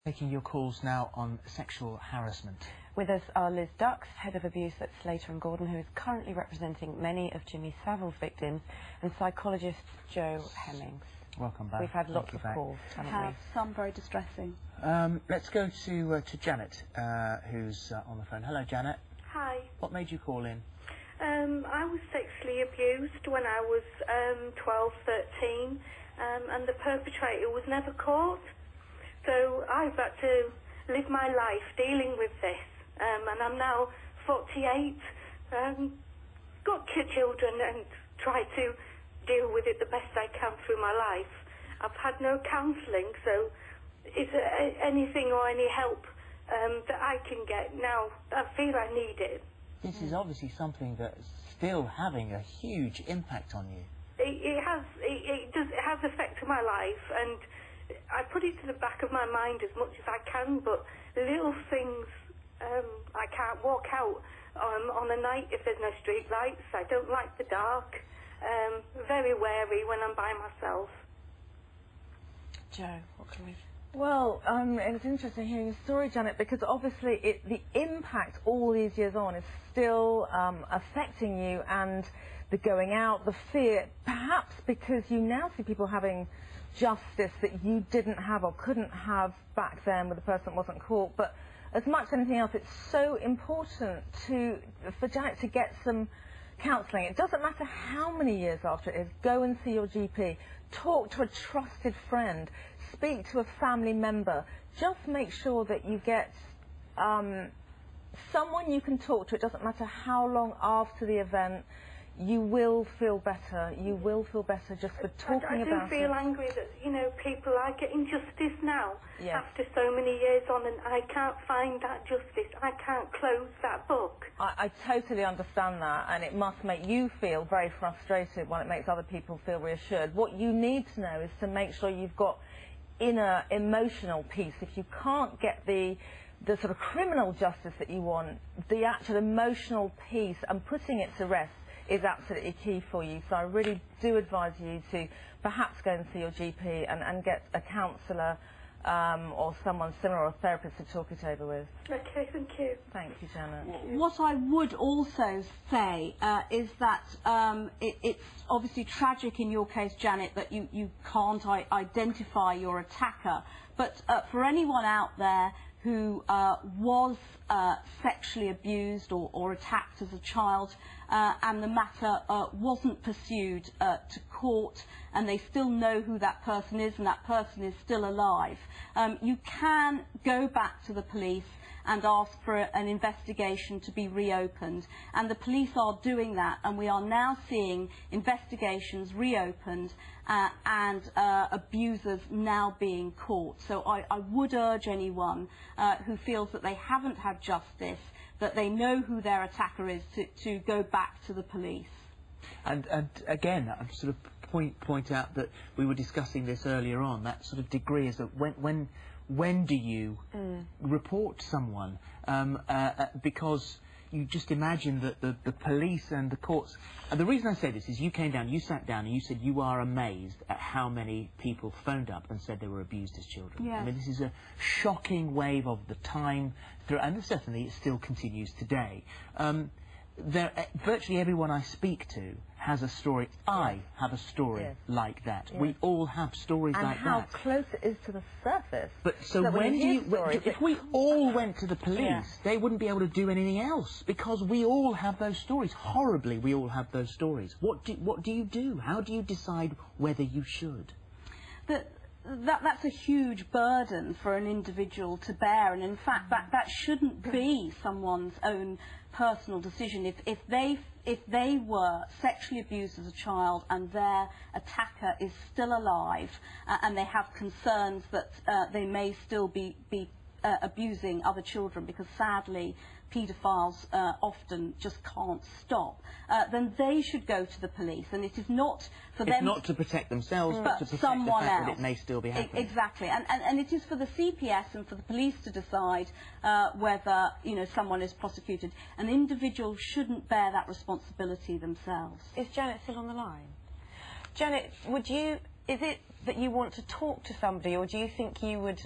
Taking your calls now on sexual harassment. With us are Liz Dux, Head of Abuse at Slater and Gordon, who is currently representing many of Jimmy Savile's victims, and psychologist Jo Hemmings. Welcome back. We've had lots of calls, haven't we? Some very distressing. Let's go to Janet, who's on the phone. Hello, Janet. Hi. What made you call in? I was sexually abused when I was 12, 13, and the perpetrator was never caught. So I've had to live my life dealing with this, and I'm now 48, got children and try to deal with it the best I can through my life. I've had no counselling, so is there anything or any help that I can get now? I feel I need it. This is obviously something that's still having a huge impact on you. It has affected my life, and I put it to the back of my mind as much as I can, but little things, I can't walk out on a night if there's no street lights. I don't like the dark. Very wary when I'm by myself. Jo, what can we... Well, it's interesting hearing your story, Janet, because obviously the impact all these years on is still affecting you, and the going out, the fear, perhaps because you now see people having justice that you didn't have or couldn't have back then with the person that wasn't caught. But as much as anything else, it's so important for Janet to get some counselling. It doesn't matter how many years after it is. Go and see your GP. Talk to a trusted friend. Speak to a family member. Just make sure that you get someone you can talk to. It doesn't matter how long after the event. You will feel better. You will feel better just for talking about it. I do feel angry that, you know, people are getting justice now after so many years on, and I can't find that justice. I can't close that book. I totally understand that, and it must make you feel very frustrated when it makes other people feel reassured. What you need to know is to make sure you've got inner emotional peace. If you can't get the sort of criminal justice that you want, the actual emotional peace and putting it to rest is absolutely key for you. So I really do advise you to perhaps go and see your GP and get a counsellor or someone similar, or a therapist to talk it over with. Okay, thank you. Thank you, Janet. What I would also say is that it's obviously tragic in your case, Janet, that you can't identify your attacker. But for anyone out there who was sexually abused or attacked as a child, and the matter wasn't pursued to court, and they still know who that person is, and that person is still alive, you can go back to the police and ask for an investigation to be reopened. And the police are doing that, and we are now seeing investigations reopened and abusers now being caught. So I would urge anyone who feels that they haven't had justice, that they know who their attacker is, to go back to the police. And again, I sort of point out that we were discussing this earlier on, that sort of degree is that when do you report someone? Because you just imagine that the police and the courts... And the reason I say this is you came down, you sat down and you said you are amazed at how many people phoned up and said they were abused as children. Yes. I mean, this is a shocking wave of the time, and certainly it still continues today. Virtually everyone I speak to has a story. I have a story like that. We all have stories like that. And how close it is to the surface. But so when do you... If we all went to the police, they wouldn't be able to do anything else, because we all have those stories. Horribly, we all have those stories. What do you do? How do you decide whether you should? That's a huge burden for an individual to bear, and in fact that shouldn't be someone's own personal decision. If they were sexually abused as a child and their attacker is still alive, and they have concerns that they may still be abusing other children, because sadly paedophiles often just can't stop, then they should go to the police, and it is not for them... It's not to protect themselves, but to protect someone the fact else. that it may still be happening. Exactly, and it is for the CPS and for the police to decide whether, you know, someone is prosecuted. An individual shouldn't bear that responsibility themselves. Is Janet still on the line? Janet, is it that you want to talk to somebody, or do you think you would